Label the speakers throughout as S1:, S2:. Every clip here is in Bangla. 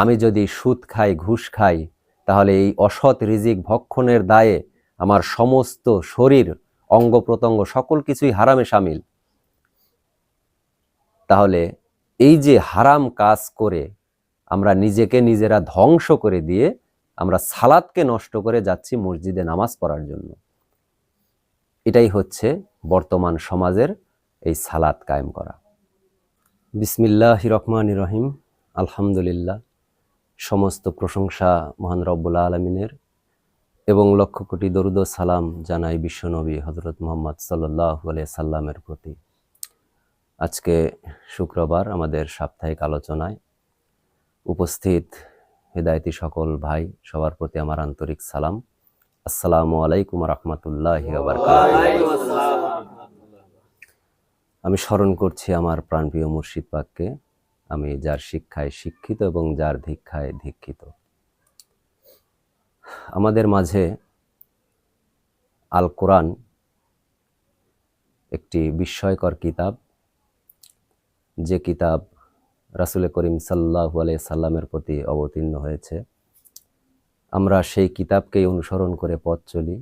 S1: আমি যদি সুদ খাই, ঘুষ খাই, তাহলে এই অসৎ রিজিক ভক্ষণের দায়ে আমার সমস্ত শরীর, অঙ্গ প্রত্যঙ্গ সকল কিছুই হারামে শামিল। তাহলে এই যে হারাম কাজ করে আমরা নিজেকে নিজেরা ধ্বংস করে দিয়ে আমরা সালাতকে নষ্ট করে যাচ্ছি মসজিদে নামাজ পড়ার জন্য। এটাই হচ্ছে বর্তমান সমাজের এই সালাত কায়েম করা। বিসমিল্লাহির রহমানির রহিম। আলহামদুলিল্লাহ, সমস্ত প্রশংসা মহান রব্বুল আলামিনের এবং লক্ষ কোটি দরুদ ও সালাম জানাই বিশ্বনবী হযরত মুহাম্মদ সাল্লাল্লাহু আলাইহি সাল্লামের প্রতি। আজকে শুক্রবার আমাদের সাপ্তাহিক আলোচনায় উপস্থিত হেদায়েতি সকল ভাই সবার প্রতি আমার আন্তরিক সালাম। আসসালামু আলাইকুম ওয়া রাহমাতুল্লাহি ওয়া বারাকাতুহু। আমি স্মরণ করছি আমার প্রাণপ্রিয় মুর্শিদ পাককে, আমি যার শিক্ষায় শিক্ষিত এবং যার দীক্ষায় দীক্ষিত। আমাদের মাঝে আল কোরআন একটি বিস্ময়কর কিতাব, যে কিতাব রাসূল করিম সাল্লাল্লাহু আলাইহি সাল্লামের প্রতি অবতীর্ণ হয়েছে। আমরা সেই কিতাবকেই অনুসরণ করে পথ চলি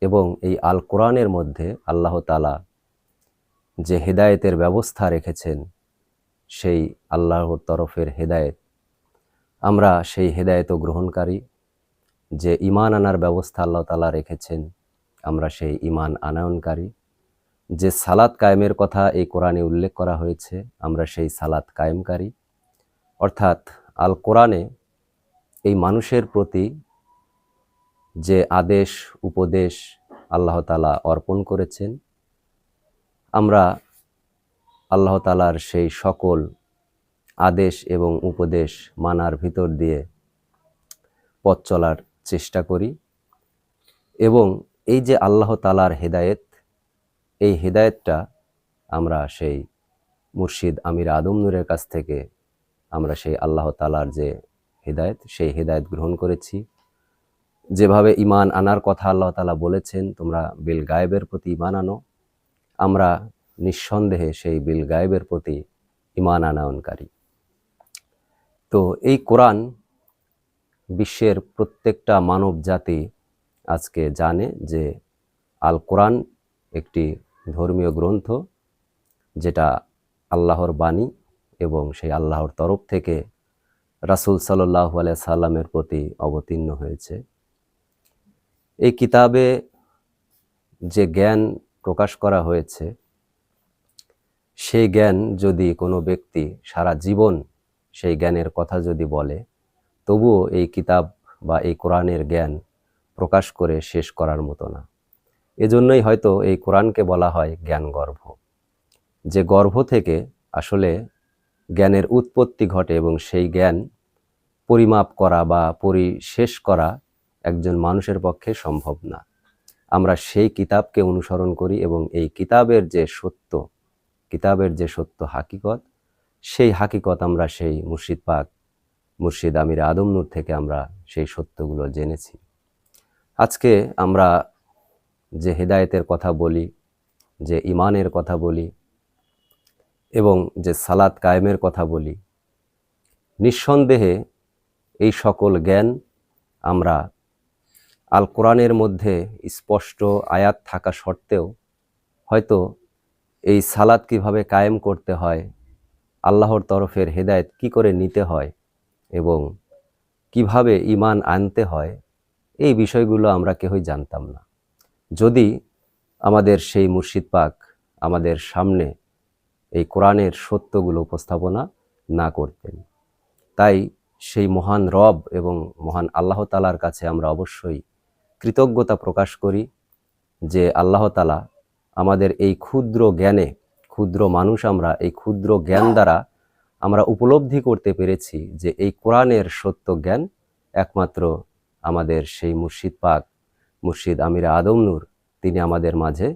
S1: এবং এই আল কোরআনের মধ্যে আল্লাহ তাআলা যে হেদায়েতের ব্যবস্থা রেখেছেন, সেই আল্লাহর তরফের হেদায়েত, আমরা সেই হেদায়েতও গ্রহণকারী। যে ঈমান আনার ব্যবস্থা আল্লাহ তাআলা রেখেছেন, আমরা সেই ঈমান আনয়নকারী। যে সালাত কায়েমের কথা এই কোরআনে উল্লেখ করা হয়েছে, আমরা সেই সালাত কায়েমকারী। অর্থাৎ আল কোরআনে এই মানুষের প্রতি যে আদেশ উপদেশ আল্লাহ তাআলা অর্পণ করেছেন, আমরা আল্লাহ তাআলার সেই সকল আদেশ এবং উপদেশ মানার ভিতর দিয়ে পথ চলার চেষ্টা করি। এবং এই যে আল্লাহ তাআলার হেদায়েত, এই হেদায়েতটা আমরা সেই মুর্শিদ আমির আদম নূরের কাছ থেকে আমরা সেই আল্লাহ তাআলার যে হেদায়েত, সেই হেদায়েত গ্রহণ করেছি। যেভাবে ঈমান আনার কথা আল্লাহ তাআলা বলেছেন, তোমরা বিল গায়েবের প্রতি ঈমান আনো, আমরা নিঃসন্দেহে সেই বিল গায়েবের প্রতি ঈমান আনয়নকারী। তো এই কোরআন বিশ্বের প্রত্যেকটা মানব জাতি আজকে জানে যে আল কোরআন একটি ধর্মীয় গ্রন্থ, যেটা আল্লাহর বাণী এবং সেই আল্লাহর তরফ থেকে রাসূল সাল্লাল্লাহু আলাইহি সাল্লামের প্রতি অবতীর্ণ হয়েছে। এই কিতাবে যে জ্ঞান প্রকাশ করা হয়েছে, সেই জ্ঞান যদি কোনো ব্যক্তি সারা জীবন সেই জ্ঞানের কথা যদি বলে, তবুও এই কিতাব বা এই কোরআনের জ্ঞান প্রকাশ করে শেষ করার মতো না। এজন্যই হয়তো এই কোরআনকে বলা হয় জ্ঞান গর্ভ। যে গর্ভ থেকে আসলে জ্ঞানের উৎপত্তি ঘটে এবং সেই জ্ঞান পরিমাপ করা বা পরিশেষ করা একজন মানুষের পক্ষে সম্ভব না। আমরা সেই কিতাবকে অনুসরণ করি এবং এই কিতাবের যে সত্য হাকিকত, সেই হাকিকত আমরা সেই মুর্শিদ পাক, মুর্শিদ আমির আদম নূর থেকে আমরা সেই সত্যগুলো জেনেছি। আজকে আমরা যে হেদায়েতের কথা বলি, যে ঈমানের কথা বলি এবং যে সালাত কায়েমের কথা বলি, নিঃসন্দেহে এই সকল জ্ঞান আমরা আল কোরআনের মধ্যে স্পষ্ট আয়াত থাকা সত্ত্বেও হয়তো এই সালাত কিভাবে কায়েম করতে হয়, আল্লাহর তরফের হেদায়েত কি করে নিতে হয় এবং কিভাবে ঈমান আনতে হয়, এই বিষয়গুলো আমরা কেউই জানতাম না, যদি আমাদের সেই মুর্শিদ পাক আমাদের সামনে এই কোরআনের সত্যগুলো উপস্থাপনা না করতেন। তাই সেই মহান রব এবং মহান আল্লাহ তাআলার কাছে আমরা অবশ্যই কৃতজ্ঞতা প্রকাশ করি যে আল্লাহ তাআলা আমাদের এই ক্ষুদ্র জ্ঞানে, ক্ষুদ্র মানুষ আমরা, এই ক্ষুদ্র জ্ঞান দ্বারা আমরা উপলব্ধি করতে পেরেছি যে এই কোরআনের সত্য জ্ঞান একমাত্র আমাদের সেই মুর্শিদ পাক, মুর্শিদ আমির আদম নূর, তিনি আমাদের মাঝে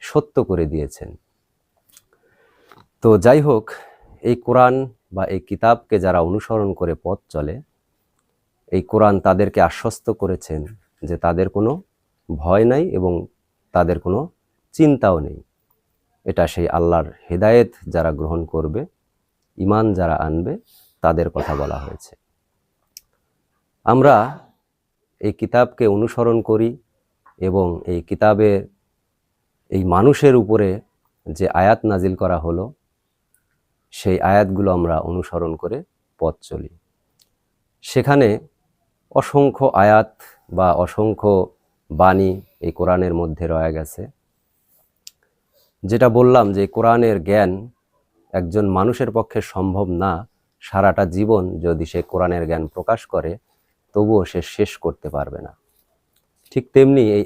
S1: সত্য করে দিয়েছেন। তো যাই হোক, এই কোরআন বা এই কিতাবকে যারা অনুসরণ করে পথ চলে, এই কোরআন তাদেরকে আশ্বস্ত করেছেন যে তাদের কোনো ভয় নাই এবং তাদের কোনো চিন্তাও নেই। এটা সেই আল্লাহর হেদায়েত যারা গ্রহণ করবে, ঈমান যারা আনবে, তাদের কথা বলা হয়েছে। আমরা এই কিতাবকে অনুসরণ করি এবং এই কিতাবের এই মানুষের উপরে যে আয়াত নাজিল করা হলো সেই আয়াতগুলো আমরা অনুসরণ করে পথ চলি। সেখানে অসংখ্য আয়াত বা অসংখ্য বাণী এই কোরআনের মধ্যে রয়ে গেছে। যেটা বললাম যে কোরআনের জ্ঞান একজন মানুষের পক্ষে সম্ভব না, সারাটা জীবন যদি সে কোরআনের জ্ঞান প্রকাশ করে তবুও সে শেষ করতে পারবে না। ঠিক তেমনি এই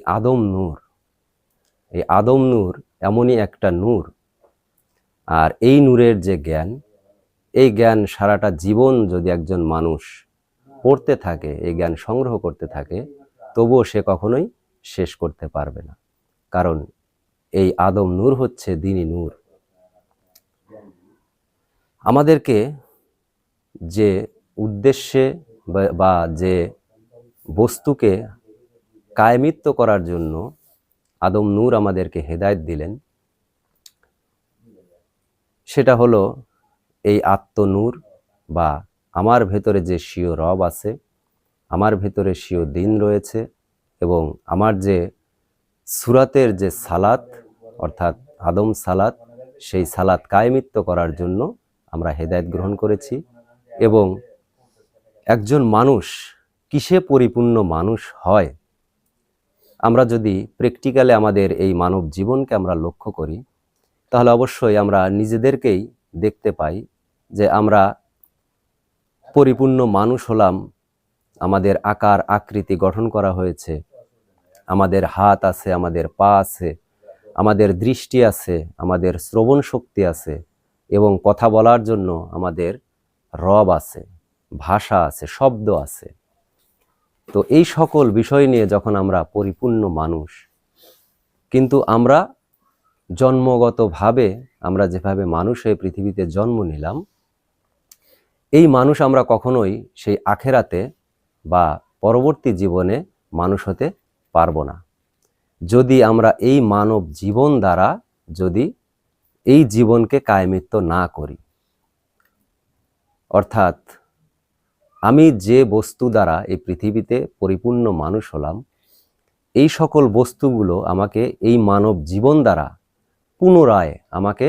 S1: আদম নূর এমনই একটা নূর, আর এই নূরের যে জ্ঞান, এই জ্ঞান সারাটা জীবন যদি একজন মানুষ পড়তে থাকে, এই জ্ঞান সংগ্রহ করতে থাকে, তবুও সে কখনোই শেষ করতে পারবে না। কারণ এই আদম নূর হচ্ছে দ্বীনি নূর। আমাদেরকে যে উদ্দেশ্যে বা যে বস্তুকে কায়েমিত্ব করার জন্য আদম নূর আমাদেরকে হেদায়েত দিলেন, সেটা হলো এই আত্মনূর, বা আমার ভেতরে যে স্বীয় রব আছে, আমার ভেতরে স্বীয় দিন রয়েছে, এবং আমার যে সুরাতের যে সালাত অর্থাৎ আদম সালাত, সেই সালাত কায়েমিত্ব করার জন্য আমরা হেদায়েত গ্রহণ করেছি। এবং একজন মানুষ কিসে পরিপূর্ণ মানুষ হয়, আমরা যদি প্র্যাকটিক্যালে আমাদের এই মানব জীবনকে আমরা লক্ষ্য করি, তাহলে অবশ্যই আমরা নিজেদেরকেই দেখতে পাই যে আমরা পরিপূর্ণ মানুষ হলাম। আমাদের আকার আকৃতি গঠন করা হয়েছে, আমাদের হাত আছে, আমাদের পা আছে, আমাদের দৃষ্টি আছে, আমাদের শ্রবণ শক্তি আছে, এবং কথা বলার জন্য আমাদের রব আছে, ভাষা আছে, শব্দ আছে। তো এই সকল বিষয় নিয়ে যখন আমরা পরিপূর্ণ মানুষ, কিন্তু আমরা জন্মগতভাবে আমরা যেভাবে মানুষ হয়ে পৃথিবীতে জন্ম নিলাম, এই মানুষ আমরা কখনোই সেই আখেরাতে বা পরবর্তী জীবনে মানুষ হতে পারবো না, যদি আমরা এই মানব জীবন দ্বারা যদি এই জীবনকে কায়েমিত্ব না করি। অর্থাৎ আমি যে বস্তু দ্বারা এই পৃথিবীতে পরিপূর্ণ মানুষ হলাম, এই সকল বস্তুগুলো আমাকে এই মানব জীবন দ্বারা পুনরায় আমাকে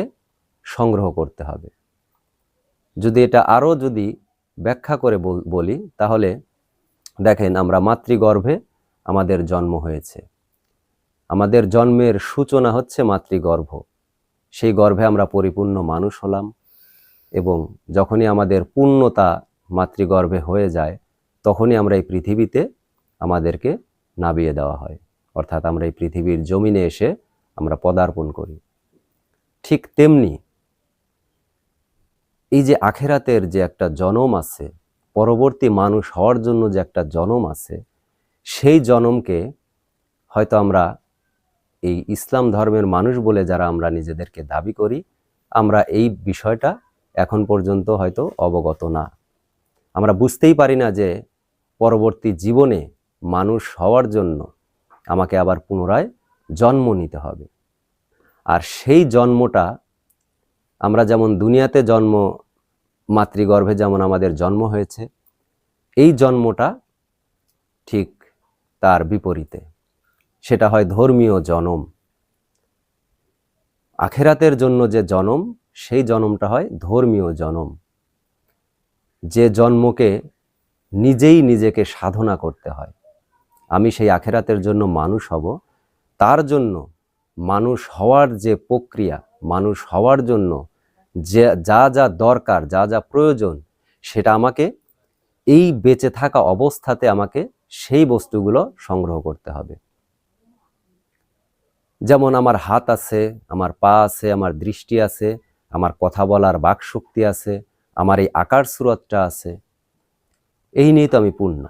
S1: সংগ্রহ করতে হবে। যদি এটা আরও যদি ব্যাখ্যা করে বলি, তাহলে দেখেন, আমরা মাতৃগর্ভে আমাদের জন্ম হয়েছে, আমাদের জন্মের সূচনা হচ্ছে মাতৃগর্ভ। সেই গর্ভে আমরা পরিপূর্ণ মানুষ হলাম, এবং যখনই আমাদের পূর্ণতা মাতৃগর্ভে হয়ে যায়, তখনই আমরা এই পৃথিবীতে আমাদেরকে নামিয়ে দেওয়া হয়, অর্থাৎ আমরা এই পৃথিবীর জমিনে এসে আমরা পদার্পণ করি। ঠিক তেমনি এই যে আখেরাতের যে একটা জনম আছে, পরবর্তী মানুষ হওয়ার জন্য যে একটা জনম আছে, সেই জনমকে হয়তো আমরা এই ইসলাম ধর্মের মানুষ বলে যারা আমরা নিজেদেরকে দাবি করি, আমরা এই বিষয়টা এখন পর্যন্ত হয়তো অবগত না। আমরা বুঝতেই পারি না যে পরবর্তী জীবনে মানুষ হওয়ার জন্য আমাকে আবার পুনরায় জন্ম নিতে হবে। আর সেই জন্মটা আমরা যেমন দুনিয়াতে জন্ম, মাতৃগর্ভে যেমন আমাদের জন্ম হয়েছে, এই জন্মটা ঠিক তার বিপরীতে, সেটা হয় ধর্মীয় জনম। আখেরাতের জন্য যে জনম, সেই জনমটা হয় ধর্মীয় জনম, যে জন্মকে নিজেই নিজেকে সাধনা করতে হয়। আমি সেই আখেরাতের জন্য মানুষ হব, তার জন্য মানুষ হওয়ার যে প্রক্রিয়া, মানুষ হওয়ার জন্য যে যা যা দরকার, যা যা প্রয়োজন, সেটা আমাকে এই বেঁচে থাকা অবস্থাতে আমাকে সেই বস্তুগুলো সংগ্রহ করতে হবে। যেমন আমার হাত আছে, আমার পা আছে, আমার দৃষ্টি আছে, আমার কথা বলার বাকশক্তি আছে, আমার এই আকার সুরতটা আছে, এই নিয়ে তো আমি পূর্ণ।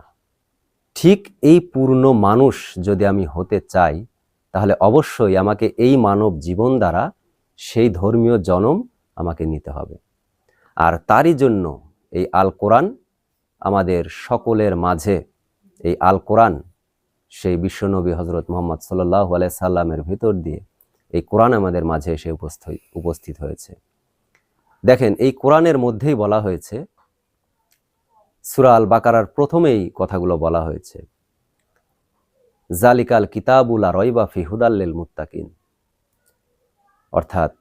S1: ঠিক এই পূর্ণ মানুষ যদি আমি হতে চাই, তাহলে অবশ্যই আমাকে এই মানব জীবন দ্বারা সেই ধর্মীয় জনম আমাকে নিতে হবে। আর তারই জন্য এই আল কোরআন আমাদের সকলের মাঝে, এই আল কোরআন সেই বিশ্বনবী হজরত মুহাম্মদ সাল্লাল্লাহু আলাইহি সাল্লামের ভিতর দিয়ে এই কোরআন আমাদের মাঝে এসে উপস্থিত হয়েছে। দেখেন, এই কোরআনের মধ্যেই বলা হয়েছে সূরা আল বাকারার প্রথমেই কথাগুলো বলা হয়েছে, জালিকাল কিতাবু লা রাইবা ফি হুদাল লিল মুত্তাকিন, অর্থাৎ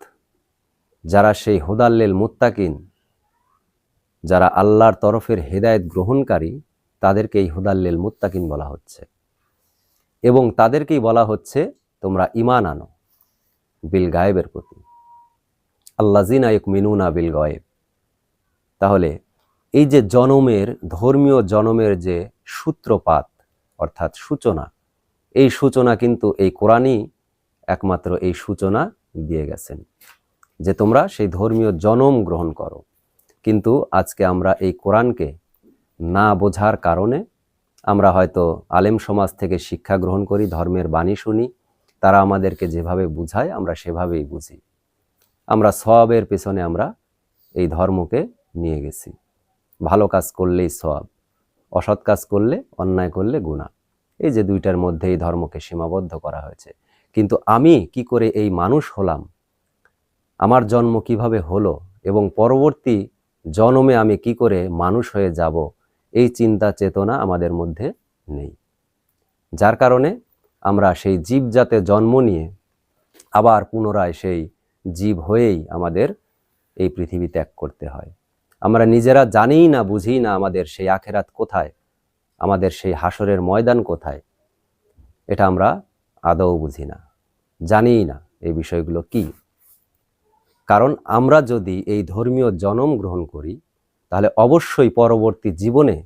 S1: যারা সেই হুদাল লিল মুত্তাকিন, যারা আল্লাহর তরফের হেদায়েত গ্রহণকারী, তাদেরকে এই হুদাল লিল মুত্তাকিন বলা হচ্ছে। এবং তাদেরকেই বলা হচ্ছে তোমরা ঈমান আনো বিল গায়েবের প্রতি, আল্লাযিনা ইউমিনুনা বিল গায়েব। তাহলে এই যে জনমের, ধর্মীয় জনমের যে সূত্রপাত অর্থাৎ সূচনা, এই সূচনা কিন্তু এই কোরআনই একমাত্র এই সূচনা দিয়ে গেছেন যে তোমরা সেই ধর্মীয় জনম গ্রহণ করো। কিন্তু আজকে আমরা এই কোরআনকে না বোঝার কারণে আমরা হয়তো আলেম সমাজ থেকে শিক্ষা গ্রহণ করি, ধর্মের বাণী শুনি, তারা আমাদেরকে যেভাবে বুঝায় আমরা সেভাবেই বুঝি। আমরা সওয়াবের পেছনে আমরা এই ধর্মকে নিয়ে গেছি। ভালো কাজ করলেই সওয়াব, অসৎ কাজ করলে, অন্যায় করলে গুনাহ, এই যে দুইটার মধ্যে এই ধর্মকে সীমাবদ্ধ করা হয়েছে। কিন্তু আমি কি করে এই মানুষ হলাম, আমার জন্ম কিভাবে হলো এবং পরবর্তী জন্মে আমি কি করে মানুষ হয়ে যাব, এই চিন্তা চেতনা আমাদের মধ্যে নেই। যার কারণে আমরা সেই জীব জাতে জন্ম নিয়ে আবার পুনরায় সেই জীব হয়েই আমাদের এই পৃথিবী ত্যাগ করতে হয়। আমরা নিজেরা জানিই না, বুঝি না আমাদের সেই আখেরাত কোথায়, আমাদের সেই হাসরের ময়দান কোথায়, এটা আমরা আদৌ বুঝি না, জানিই না এই বিষয়গুলো কি। কারণ আমরা যদি এই ধর্মীয় জনম গ্রহণ করি, তাহলে অবশ্যই পরবর্তী জীবনে,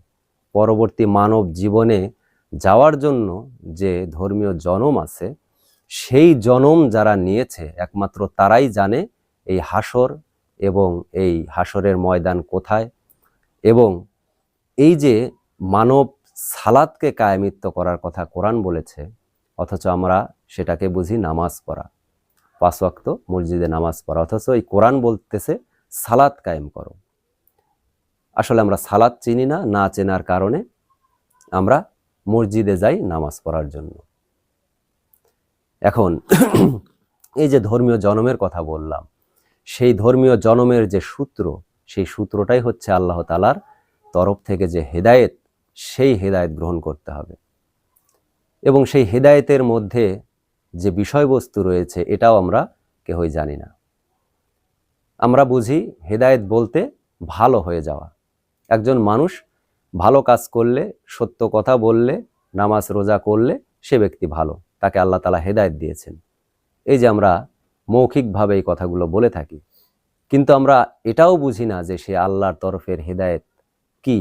S1: পরবর্তী মানব জীবনে যাওয়ার জন্য যে ধর্মীয় জনম আছে, সেই জনম যারা নিয়েছে একমাত্র তারাই জানে এই হাসর এবং এই হাসরের ময়দান কোথায়। এবং এই যে মানব সালাতকে কায়েমিত্ব করার কথা কোরআন বলেছে, অথচ আমরা সেটাকে বুঝি নামাজ পড়া, 5 ওয়াক্ত মসজিদে নামাজ পড়া, অথচ এই কোরআন বলতেছে সালাত কায়েম করো। আসলে আমরা সালাত চিনি না, না চেনার কারণে আমরা মসজিদে যাই নামাজ পড়ার জন্য। এখন এই যে ধর্মীয় জনমের কথা বললাম, সেই ধর্মীয় জনমের যে সূত্র, সেই সূত্রটাই হচ্ছে আল্লাহ তাআলার তরফ থেকে যে হেদায়েত, সেই হেদায়েত গ্রহণ করতে হবে। এবং সেই হেদায়েতের মধ্যে যে বিষয়বস্তু রয়েছে এটাও আমরা কেউই জানি না। আমরা বুঝি হেদায়েত বলতে ভালো হয়ে যাওয়া। একজন মানুষ ভালো কাজ করলে, সত্য কথা বললে, নামাজ রোজা করলে সে ব্যক্তি ভালো, তাকে আল্লাহ তাআলা হেদায়েত দিয়েছেন। এই যে আমরা মৌখিকভাবে এই কথাগুলো বলে থাকি, কিন্তু আমরা এটাও বুঝি না যে সে আল্লাহর তরফের হেদায়েত কি,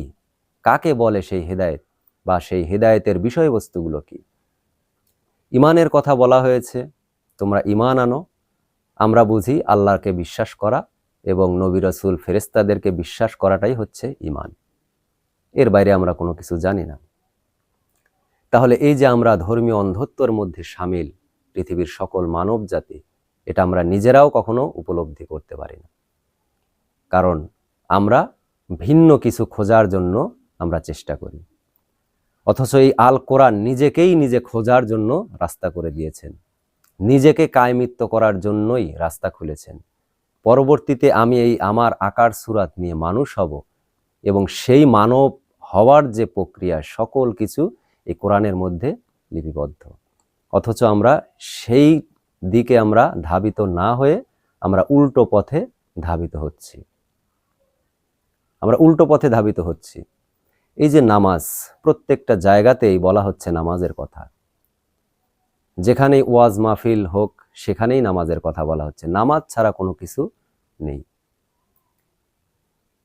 S1: কাকে বলে সেই হেদায়েত, বা সেই হেদায়েতের বিষয়বস্তুগুলো কি। ঈমানের কথা বলা হয়েছে, তোমরা ঈমান আনো। আমরা বুঝি আল্লাহকে বিশ্বাস করা এবং নবী রাসূল ফেরেশতাদেরকে বিশ্বাস করাটাই হচ্ছে ঈমান। এর বাইরে আমরা কোনো কিছু জানি না। তাহলে এই যে আমরা ধর্মীয় অন্ধত্বর মধ্যে শামিল পৃথিবীর সকল মানব জাতি, এটা আমরা নিজেরাও কখনো উপলব্ধি করতে পারি না। কারণ আমরা ভিন্ন কিছু খোঁজার জন্য আমরা চেষ্টা করি, অথচ এই আল কোরআন নিজেকেই নিজে খোঁজার জন্য রাস্তা করে দিয়েছেন, নিজেকে কায়েমিত্ব করার জন্যই রাস্তা খুলেছেন। পরবর্তীতে আমি এই আমার আকার সুরাত নিয়ে মানুষ হব এবং সেই মানব হওয়ার যে প্রক্রিয়া, সকল কিছু এই কোরআনের মধ্যে লিপিবদ্ধ। অথচ আমরা সেই দিকে আমরা ধাবিত না হয়ে আমরা উল্টো পথে ধাবিত হচ্ছি, আমরা উল্টো পথে ধাবিত হচ্ছি। এই যে নামাজ, প্রত্যেকটা জায়গাতেই বলা হচ্ছে নামাজের কথা, যেখানেই ওয়াজ মাহফিল হোক সেখানেই নামাজের কথা বলা হচ্ছে। নামাজ ছাড়া কোনো কিছু নেই।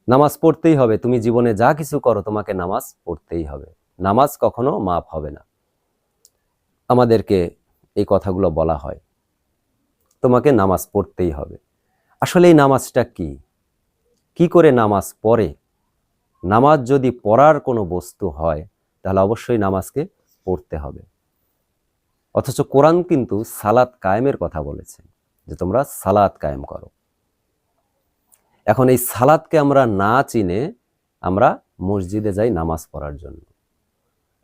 S1: নামাজ পড়তেই হবে, তুমি জীবনে যা কিছু করো তোমাকে নামাজ পড়তেই হবে, নামাজ কখনো মাফ হবে না। আমাদেরকে এই কথাগুলো বলা হয়, তোমাকে নামাজ পড়তেই হবে। আসলে এই নামাজটা কি, কি করে নামাজ পড়ে? নামাজ যদি পড়ার কোনো বস্তু হয় তাহলে অবশ্যই নামাজকে পড়তে হবে। অথচ কোরআন কিন্তু সালাত কায়েমের কথা বলেছে, যে তোমরা সালাত কায়েম করো। এখন এই সালাতকে আমরা না চিনে আমরা মসজিদে যাই নামাজ পড়ার জন্য।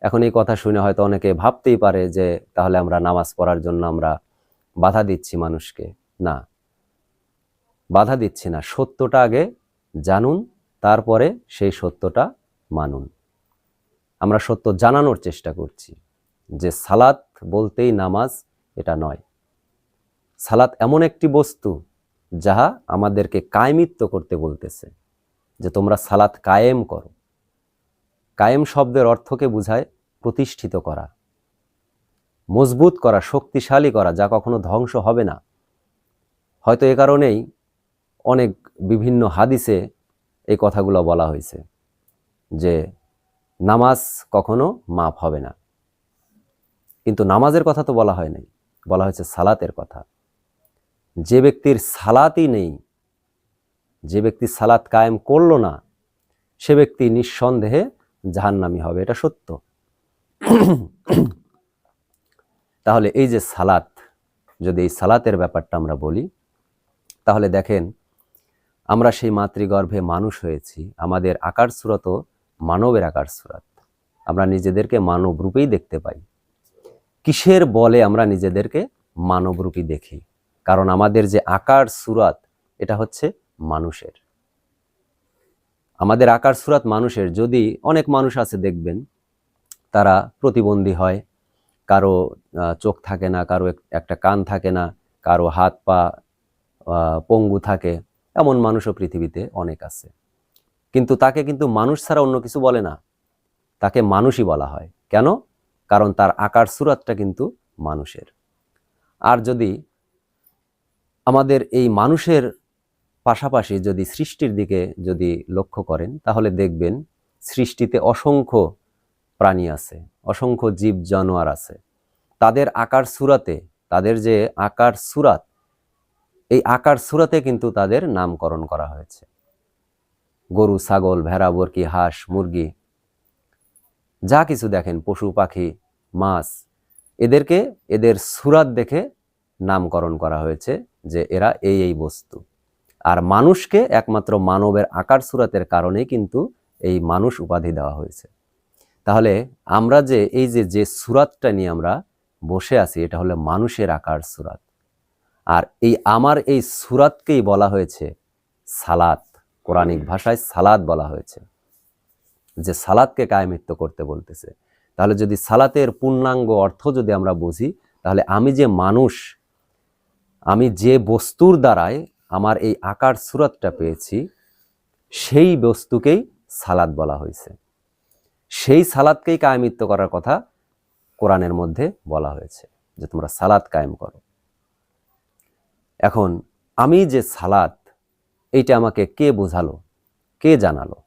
S1: এখন এই কথা শুনে হয়তো অনেকে ভাবতেই পারে যে তাহলে আমরা নামাজ পড়ার জন্য আমরা বাধা দিচ্ছি মানুষকে। না, বাধা দিচ্ছি না। সত্যটা আগে জানুন, তারপরে সেই সত্যটা মানুন। আমরা সত্য জানানোর চেষ্টা করছি যে সালাত বলতেই নামাজ এটা নয়। সালাত এমন একটি বস্তু যাহা আমাদেরকে কায়েমিত্ব করতে বলতেছে, যে তোমরা সালাত কায়েম করো। কায়েম শব্দের অর্থকে বোঝায় প্রতিষ্ঠিত করা, মজবুত করা, শক্তিশালী করা, যা কখনো ধ্বংস হবে না। হয়তো এ কারণেই অনেক বিভিন্ন হাদিসে এই কথাগুলো বলা হয়েছে যে নামাজ কখনো মাফ হবে না। কিন্তু নামাজের কথা তো বলা হয় নাই, বলা হয়েছে সালাতের কথা। যে ব্যক্তির সালাতই নেই, যে ব্যক্তি সালাত কায়েম করলো না, সে ব্যক্তি নিঃসন্দেহে জাহান্নামী হবে, এটা সত্য। তাহলে এই যে সালাত, যদি এই সালাতের ব্যাপারটা আমরা বলি, তাহলে দেখেন আমরা সেই মাতৃগর্ভে মানুষ হয়েছি, আমাদের আকার সুরত মানবের আকার সুরাত। আমরা নিজেদেরকে মানব রূপেই দেখতে পাই। কিসের বলে আমরা নিজেদেরকে মানব রূপী দেখি? কারণ আমাদের যে আকার সুরাত, এটা হচ্ছে মানুষের। আমাদের আকার সুরাত মানুষের। যদি অনেক মানুষ আছে দেখবেন তারা প্রতিবন্ধী হয়, কারো চোখ থাকে না, কারো একটা কান থাকে না, কারো হাত পা পঙ্গু থাকে, এমন মানুষও পৃথিবীতে অনেক আছে। কিন্তু তাকে কিন্তু মানুষ ছাড়া অন্য কিছু বলে না, তাকে মানুষই বলা হয়। কেন? কারণ তার আকার সুরাতটা কিন্তু মানুষের। আর যদি আমাদের এই মানুষের পাশাপাশি যদি সৃষ্টির দিকে যদি লক্ষ্য করেন, তাহলে দেখবেন সৃষ্টিতে অসংখ্য প্রাণী আছে, অসংখ্য জীব জানোয়ার আছে। তাদের আকার সুরাতে, তাদের যে আকার সুরাত, এই আকার সুরাতে কিন্তু তাদের নামকরণ করা হয়েছে। গরু, ছাগল, ভেড়া, বরকি, হাঁস, মুরগি, যা কিছু দেখেন, পশু পাখি, মাছ, এদেরকে এদের সুরাত দেখে নামকরণ করা হয়েছে যে এরা এই এই বস্তু। আর মানুষকে একমাত্র মানবের আকার সুরাতের কারণে কিন্তু এই মানুষ উপাধি দেওয়া হয়েছে। তাহলে আমরা যে এই যে সুরাতটা নিয়ে আমরা বসে আছি, এটা হলো মানুষের আকার সুরাত। আর আমার এই সুরাতকেই বলা হয়েছে সালাত। কোরআনিক ভাষায় সালাত বলা হয়েছে, যে সালাতকে কায়েমিত্ব করতে বলতেছে। তাহলে যদি সালাতের পূর্ণাঙ্গ অর্থ যদি আমরা বুঝি, তাহলে আমি যে মানুষ, আমি যে বস্তুর দ্বারায় আমার এই আকার সুরাতটা পেয়েছি, সেই বস্তুকেই সালাত বলা হয়েছে। সেই সালাতকেই কায়েমিত্ব করার কথা কোরআনের মধ্যে বলা হয়েছে, যে তোমরা সালাত কায়েম করো। এখন আমি যে সালাত, এইটা আমাকে কে বোঝালো, কে জানালো?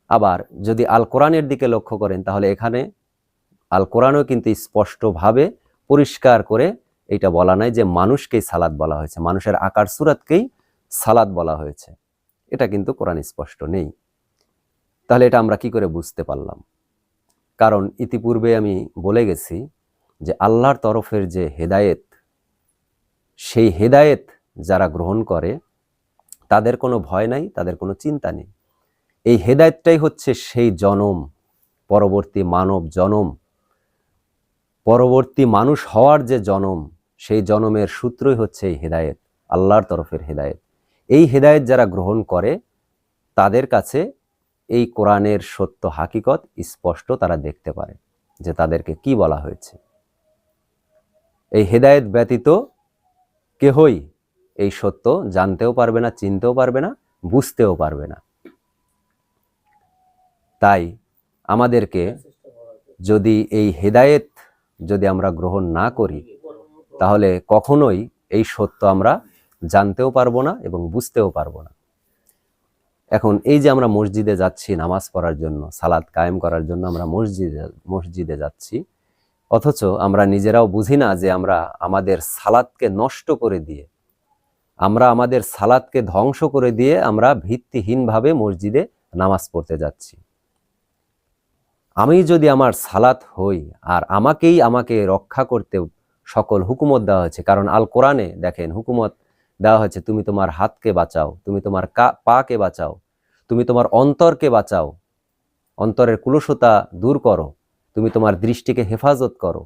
S1: আবার যদি আল কোরআনের দিকে লক্ষ্য করেন, তাহলে এখানে আল কোরআনও কিন্তু স্পষ্টভাবে পরিষ্কার করে এটা বলা নাই যে মানুষকেই সালাত বলা হয়েছে, মানুষের আকার সুরাতকেই সালাত বলা হয়েছে, এটা কিন্তু কোরআন স্পষ্ট নেই। তাহলে এটা আমরা কি করে বুঝতে পারলাম? কারণ ইতিপূর্বে আমি বলে গেছি যে আল্লাহর তরফের যে হেদায়েত, সেই হেদায়েত যারা গ্রহণ করে তাদের কোনো ভয় নাই, তাদের কোনো চিন্তা নেই। এই হেদায়েতটাই হচ্ছে সেই জনম, পরবর্তী মানব জনম, পরবর্তী মানুষ হওয়ার যে জনম, সেই জনমের সূত্রই হচ্ছে এই হেদায়েত, আল্লাহর তরফের হেদায়েত। এই হেদায়েত যারা গ্রহণ করে, তাদের কাছে এই কোরআনের সত্য হাকিকত স্পষ্ট তারা দেখতে পারে, যে তাদেরকে কি বলা হয়েছে। এই হেদায়েত ব্যতীত কেহই এই সত্য জানতেও পারবে না, চিনতেও পারবে না, বুঝতেও পারবে না। তাই আমাদেরকে যদি এই হেদায়েত যদি আমরা গ্রহণ না করি, তাহলে কখনোই এই সত্য আমরা জানতেও পারবো না এবং বুঝতেও পারবো না। এখন এই যে আমরা মসজিদে যাচ্ছি নামাজ পড়ার জন্য, সালাত কায়েম করার জন্য আমরা মসজিদে যাচ্ছি, অথচ আমরা নিজেরাও বুঝি না যে আমরা আমাদের সালাতকে নষ্ট করে দিয়ে, আমরা আমাদের সালাতকে ধ্বংস করে দিয়ে আমরা ভিত্তিহীনভাবে মসজিদে নামাজ পড়তে যাচ্ছি। আমি যদি আমার সালাত হই, আর আমাকে রক্ষা করতে সকল হুকুমত দেওয়া হয়েছে। কারণ আল কোরআনে দেখেন হুকুমত দেওয়া হয়েছে, তুমি তোমার হাতকে বাঁচাও, তুমি তোমার পাকে বাঁচাও, তুমি তোমার অন্তরকে বাঁচাও, অন্তরের কুলসতা দূর করো, তুমি তোমার দৃষ্টিকে হেফাজত করো।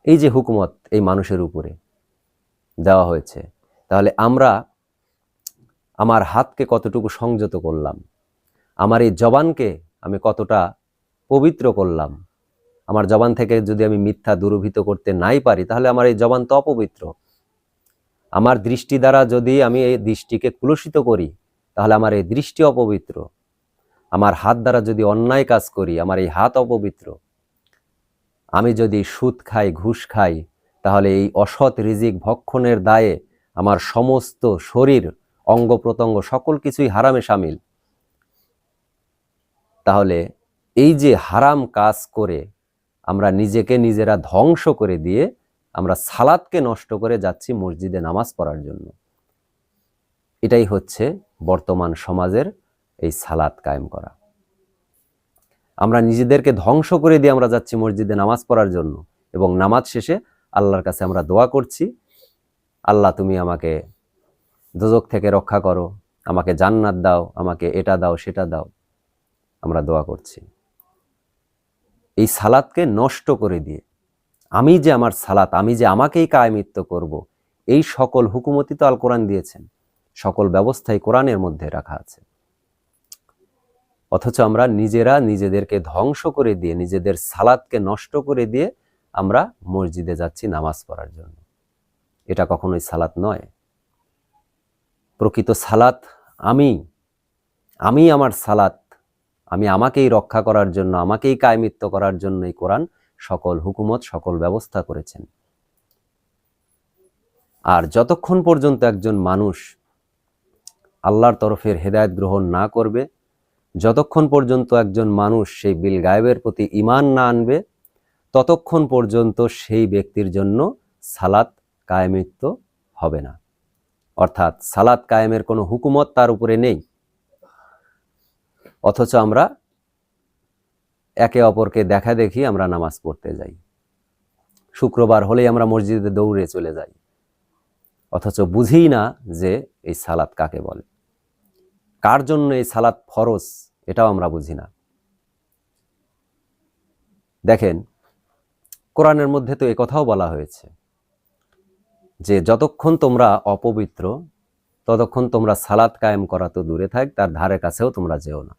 S1: এই যে হুকুমত এই মানুষের উপরে দেওয়া হয়েছে, তাহলে আমরা আমার হাতকে কতটুকু সংযত করলাম, আমার এই জবানকে আমি কতটা পবিত্র করলাম। আমার জবান থেকে যদি আমি মিথ্যা দুরভিত করতে নাই পারি, তাহলে আমার এই জবান তো অপবিত্র। আমার দৃষ্টি দ্বারা যদি আমি এই দৃষ্টিকে কুলুষিত করি, তাহলে আমার এই দৃষ্টি অপবিত্র। আমার হাত দ্বারা যদি অন্যায় কাজ করি, আমার এই হাত অপবিত্র। আমি যদি সুদ খাই, ঘুষ খাই, তাহলে এই অসৎ রিজিক ভক্ষণের দায়ে আমার সমস্ত শরীর, অঙ্গ প্রত্যঙ্গ সকল কিছুই হারামে শামিল। তাহলে এই যে হারাম কাজ করে আমরা নিজেকে নিজেরা ধ্বংস করে দিয়ে আমরা সালাতকে নষ্ট করে যাচ্ছি মসজিদে নামাজ পড়ার জন্য। এটাই হচ্ছে বর্তমান সমাজের এই সালাত কায়েম করা। আমরা নিজেদেরকে ধ্বংস করে দিয়ে আমরা যাচ্ছি মসজিদে নামাজ পড়ার জন্য, এবং নামাজ শেষে আল্লাহর কাছে আমরা দোয়া করছি, আল্লাহ তুমি আমাকে দোজখ থেকে রক্ষা করো, আমাকে জান্নাত দাও, আমাকে এটা দাও সেটা দাও, আমরা দোয়া করছি। এই সালাতকে নষ্ট করে দিয়ে আমি যে আমার সালাত, আমি যে আমাকেই কায়েমিত্ব করব, এই সকল হুকুমতি তো আল কোরআন দিয়েছেন, সকল ব্যবস্থাই কোরআনের মধ্যে রাখা আছে। অথচ আমরা নিজেরা নিজেদেরকে ধ্বংস করে দিয়ে, নিজেদের সালাতকে নষ্ট করে দিয়ে আমরা মসজিদে যাচ্ছি নামাজ পড়ার জন্য। এটা কখনোই সালাত নয়। প্রকৃত সালাত আমি আমার সালাত, আমি আমাকেই রক্ষা করার জন্য, আমাকেই কায়েমিত্ব করার জন্যই কোরআন সকল হুকুমত, সকল ব্যবস্থা করেছেন। আর যতক্ষণ পর্যন্ত একজন মানুষ আল্লাহর তরফের হেদায়েত গ্রহণ না করবে, যতক্ষণ পর্যন্ত একজন মানুষ সেই বিল গায়েবের প্রতি ঈমান না আনবে, ততক্ষণ পর্যন্ত সেই ব্যক্তির জন্য সালাত কায়েমিত্ব হবে না। অর্থাৎ সালাত কায়েমের কোনো হুকুমত তার উপরে নেই। অথচ আমরা একে অপরকে দেখা দেখি আমরা নামাজ পড়তে যাই, শুক্রবার হলেই আমরা মসজিদে দৌড়ে চলে যাই, অথচ বুঝি না যে এই সালাত কাকে বলে, কার জন্য এই সালাত ফরজ, এটাও আমরা বুঝি না। দেখেন, কোরআনের মধ্যে তো কথাও বলা হয়েছে যে যতক্ষণ তোমরা অপবিত্র, ততক্ষণ তোমরা সালাত কায়েম করা তো দূরে থাক, তার ধারে কাছেও তোমরা যেও না।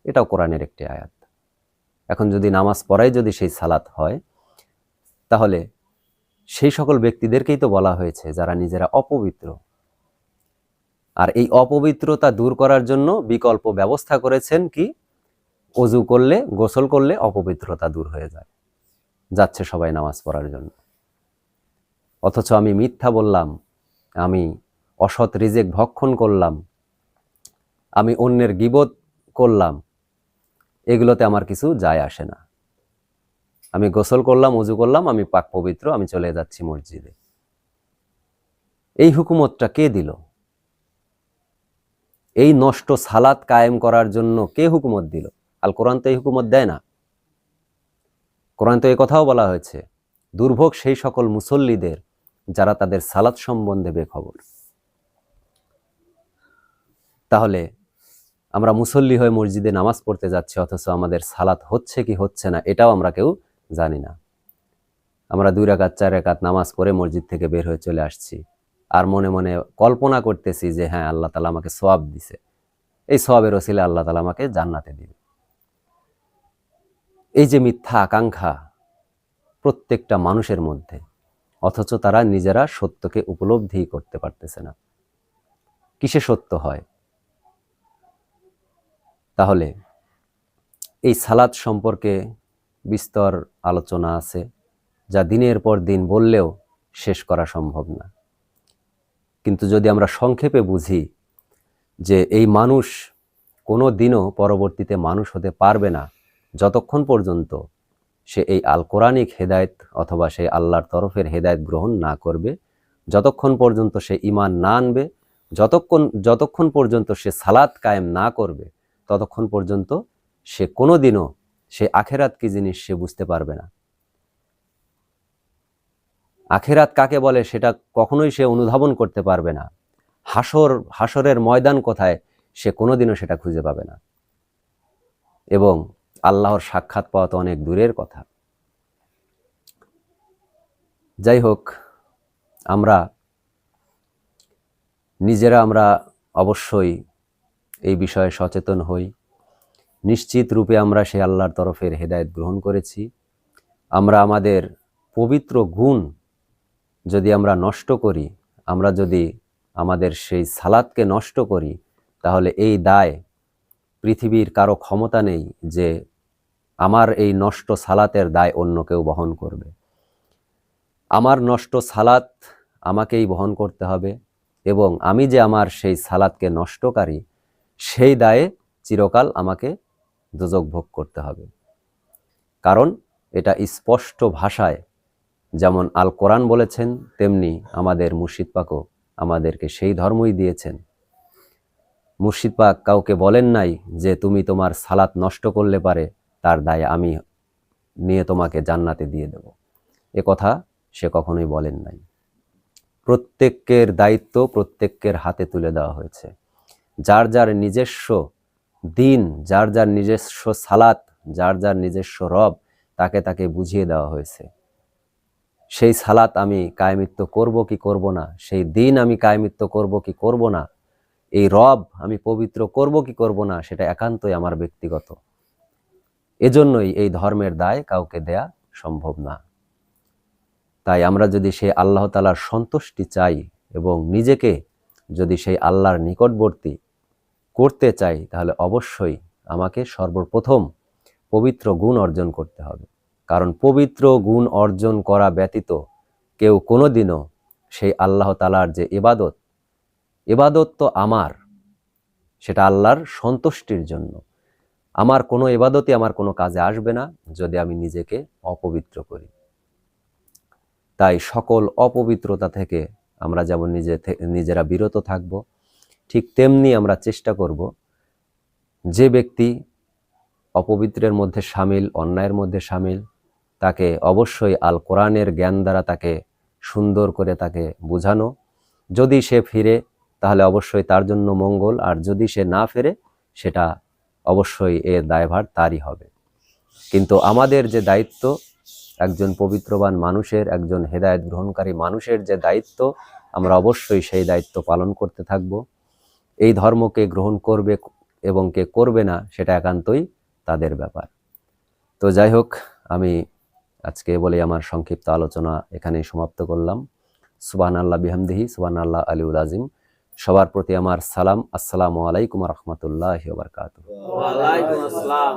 S1: এটাও কোরআনের একটি আয়াত। এখন যদি নামাজ পড়াই যদি সেই সালাত হয়, তাহলে সেই সকল ব্যক্তিদেরকেই তো বলা হয়েছে যারা নিজেরা অপবিত্র। আর এই অপবিত্রতা দূর করার জন্য বিকল্প ব্যবস্থা করেছেন কি, ওযু করলে, গোসল করলে অপবিত্রতা দূর হয়ে যায়, যাচ্ছে সবাই নামাজ পড়ার জন্য। অথচ আমি মিথ্যা বললাম, আমি অসৎ রিজিক ভক্ষণ করলাম, আমি অন্যের গীবত করলাম, এগুলোতে আমার কিছু যায় আসে না। আমি গোসল করলাম, ওযু করলাম, আমি পাক পবিত্র, আমি চলে যাচ্ছি মসজিদে। এই হুকুমতটা কে দিল? এই নষ্ট সালাত কায়েম করার জন্য কে হুকুমত দিল? আল কোরআন তো এই হুকুমত দেয় না। কোরআন তো এই কথাও বলা হয়েছে, দুর্ভোগ সেই সকল মুসল্লিদের যারা তাদের সালাত সম্বন্ধে বেখবর। তাহলে আমরা মুসল্লি হয়ে মসজিদে নামাজ পড়তে যাচ্ছি, অথচ আমাদের সালাত হচ্ছে কি হচ্ছে না এটাও আমরা কেউ জানি না। আমরা 2 রাকাত 4 রাকাত নামাজ পড়ে মসজিদ থেকে বের হয়ে চলে আসছি, আর মনে মনে কল্পনা করতেছি যে হ্যাঁ, আল্লাহ তাআলা আমাকে সওয়াব দিছে, এই সওয়াবের ওসিলায় আল্লাহ তাআলা আমাকে জান্নাতে দিবে। এই যে মিথ্যা আকাঙ্ক্ষা প্রত্যেকটা মানুষের মধ্যে, অথচ তারা নিজেরা সত্যকে উপলব্ধি করতে পারতেছে না। কিসে সত্য হয়? তাহলে এই সালাত সম্পর্কে বিস্তর আলোচনা আছে, যা দিনের পর দিন বললেও শেষ করা সম্ভব না। কিন্তু যদি আমরা সংক্ষেপে বুঝি যে এই মানুষ কোনো দিনও পরবর্তীতে মানুষ হতে পারবে না যতক্ষণ পর্যন্ত সে এই আল কোরআনিক হেদায়েত অথবা সে আল্লাহর তরফের হেদায়েত গ্রহণ না করবে, যতক্ষণ পর্যন্ত সে ঈমান না আনবে, যতক্ষণ পর্যন্ত সে সালাত কায়েম না করবে, ততক্ষণ পর্যন্ত সে কোনোদিনও সে আখেরাত কি জিনিস সে বুঝতে পারবে না। আখেরাত কাকে বলে সেটা কখনোই সে অনুধাবন করতে পারবে না। হাসরের ময়দান কোথায় সে কোনোদিনও সেটা খুঁজে পাবে না, এবং আল্লাহর সাক্ষাৎ পাওয়া তো অনেক দূরের কথা। যাই হোক, আমরা নিজেরা অবশ্যই এই বিষয়ে সচেতন হই, নিশ্চিত রূপে আমরা সেই আল্লাহর তরফের হেদায়েত গ্রহণ করেছি। আমরা আমাদের পবিত্র গুণ যদি আমরা নষ্ট করি, আমরা যদি আমাদের সেই সালাতকে নষ্ট করি, তাহলে এই দায় পৃথিবীর কারো ক্ষমতা নেই যে আমার এই নষ্ট সালাতের দায় অন্য কেউ বহন করবে। আমার নষ্ট সালাত আমাকেই বহন করতে হবে, এবং আমি যে আমার সেই সালাতকে নষ্টকারী, সেই দায়ে চিরকাল আমাকে দোজখ ভোগ করতে হবে। কারণ এটা স্পষ্ট ভাষায় যেমন আল কোরআন বলেছেন, তেমনি আমাদের মুর্শিদ পাকও আমাদেরকে সেই ধর্মই দিয়েছেন। মুর্শিদ পাক কাউকে বলেন নাই যে তুমি তোমার সালাত নষ্ট করলে পারে তার দায়ে আমি নিয়ে তোমাকে জান্নাতে দিয়ে দেব, এ কথা সে কখনোই বলেন নাই। প্রত্যেকের দায়িত্ব প্রত্যেকের হাতে তুলে দেওয়া হয়েছে। যার যার নিজস্ব দিন, যার যার নিজস্ব সালাত, যার যার নিজস্ব রব, তাকে তাকে বুঝিয়ে দেওয়া হয়েছে। সেই সালাত আমি কায়েমিত্ব করব কি করব না, সেই দিন আমি কায়েমিত্ব করব কি করব না, এই রব আমি পবিত্র করব কি করব না, সেটা একান্তই আমার ব্যক্তিগত। এজন্যই এই ধর্মের দায় কাউকে দেয়া সম্ভব না। তাই আমরা যদি সেই আল্লাহ তাআলার সন্তুষ্টি চাই এবং নিজেকে যদি সেই আল্লাহর নিকটবর্তী করতে চাই, তাহলে অবশ্যই আমাকে সর্বপ্রথম পবিত্র গুণ অর্জন করতে হবে। কারণ পবিত্র গুণ অর্জন করা ব্যতীত কেউ কোনোদিনও সেই আল্লাহ তাআলার যে ইবাদত তো আমার, সেটা আল্লাহর সন্তুষ্টির জন্য। আমার কোনো ইবাদতই আমার কোনো কাজে আসবে না যদি আমি নিজেকে অপবিত্র করি। তাই সকল অপবিত্রতা থেকে আমরা যেমন নিজেরা বিরত থাকব, ঠিক তেমনি আমরা চেষ্টা করব যে ব্যক্তি অপবিত্রের মধ্যে শামিল, অন্যায়ের মধ্যে শামিল, তাকে অবশ্যই আল কোরআনের জ্ঞান দ্বারা তাকে সুন্দর করে তাকে বোঝানো। যদি সে ফিরে তাহলে অবশ্যই তার জন্য মঙ্গল, আর যদি সে না ফিরে সেটা অবশ্যই এর দায়ভার তারই হবে। কিন্তু আমাদের যে দায়িত্ব, একজন পবিত্রবান মানুষের, একজন হেদায়েত গ্রহণকারী মানুষের যে দায়িত্ব, আমরা অবশ্যই সেই দায়িত্ব পালন করতে থাকব। এই ধর্মকে গ্রহণ করবে এবং কে করবে না সেটা একান্তই তাদের ব্যাপার। তো যাই হোক, আমি আজকে বলে আমার সংক্ষিপ্ত আলোচনা এখানেই সমাপ্ত করলাম। সুবহানাল্লাহ বিহামদিহি, সুবহানাল্লাহ আলিউল আজিম। সবার প্রতি আমার সালাম। আসসালামু আলাইকুম ওয়া রাহমাতুল্লাহি ওয়া বারাকাতুহু।
S2: ওয়া আলাইকুম আসসালাম।